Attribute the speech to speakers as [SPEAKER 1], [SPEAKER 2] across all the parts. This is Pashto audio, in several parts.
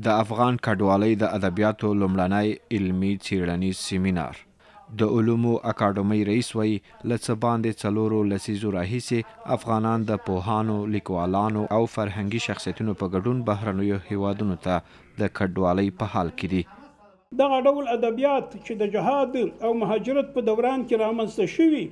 [SPEAKER 1] د افغان کډوالۍ د ادبیاتو لومړنی علمي څیړنیز سیمینار د علومو اکاډمۍ رئیس وایي له څه باندې 4 لسیزو راهیسې افغانان د پوهانو، لیکوالانو او فرهنګي شخصیتونو په ګډون بهرنیو هیوادونو ته د کډوالۍ په حال کې دي.
[SPEAKER 2] دغه ډول ادبیات چې د جهاد او مهاجرت په دوران کې رامنځته شوي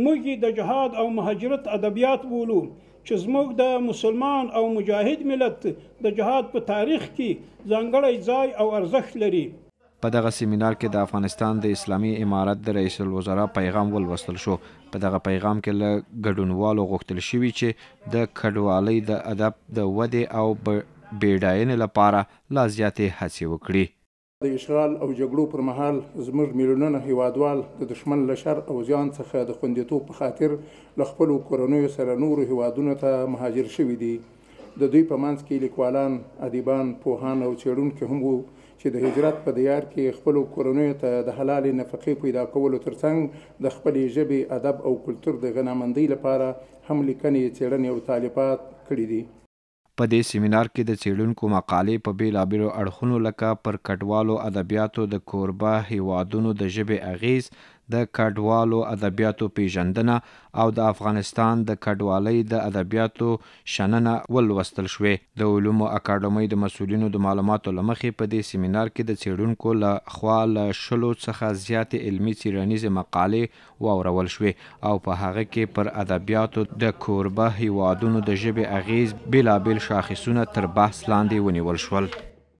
[SPEAKER 2] موږ د جهاد او مهاجرت ادبیات بولو چې زموږ د مسلمان او مجاهد ملت د جهاد په تاریخ کې ځانګړی ځای او ارزښت لري.
[SPEAKER 1] په دغه سیمینار کې د افغانستان د اسلامي امارت د رئیس الوزرا پیغام ولوستل شو. په دغه پیغام کې له ګډونوالو غوښتل شوي چې د کډوالۍ د ادب د ودې او بیډاینې لپاره لا زیاتې هڅې وکړي.
[SPEAKER 3] د اشغال او جګړو پر مهال زموږ میلیونونه هیوادوال د دشمن له شر او زیان څخه د خوندیتوب په خاطر له خپلو کورنیو سره نورو هیوادونو ته مهاجر شوي دي. د دوی په منځ کې لیکوالان، ادیبان، پوهان او څېړونکي هم وو چې د هجرت په دیار کې خپلو کورنیو ته د حلالې نفقې پیدا کولو ترڅنګ د خپلې ژبې، ادب او کلتور د غنامندۍ لپاره هم لیکنې، څېړنې او تالیفات کړي دي.
[SPEAKER 1] په دې سیمینار کې د څېړونکو مقالې په بېلابېلو اړخونو لکه پر کډوالو ادبیاتو د کوربه هیوادونو د ژبې اغیز، د کډوالو ادبیاتو پیژندنه او د افغانستان د کډوالۍ د ادبیاتو شننه ولوستل شوې. د علومو اکاډمۍ د مسؤلینو د معلوماتو له مخې په دې سیمینار کې د څېړونکو له خوا له 100 څخه زیاتې علمي څېړنیزې مقالې واورول شوې او په هغه کې پر ادبیاتو د کوربه هیوادونو د ژبې اغیز بېلابېل شاخصونه تر بحث لاندې ونیول شول.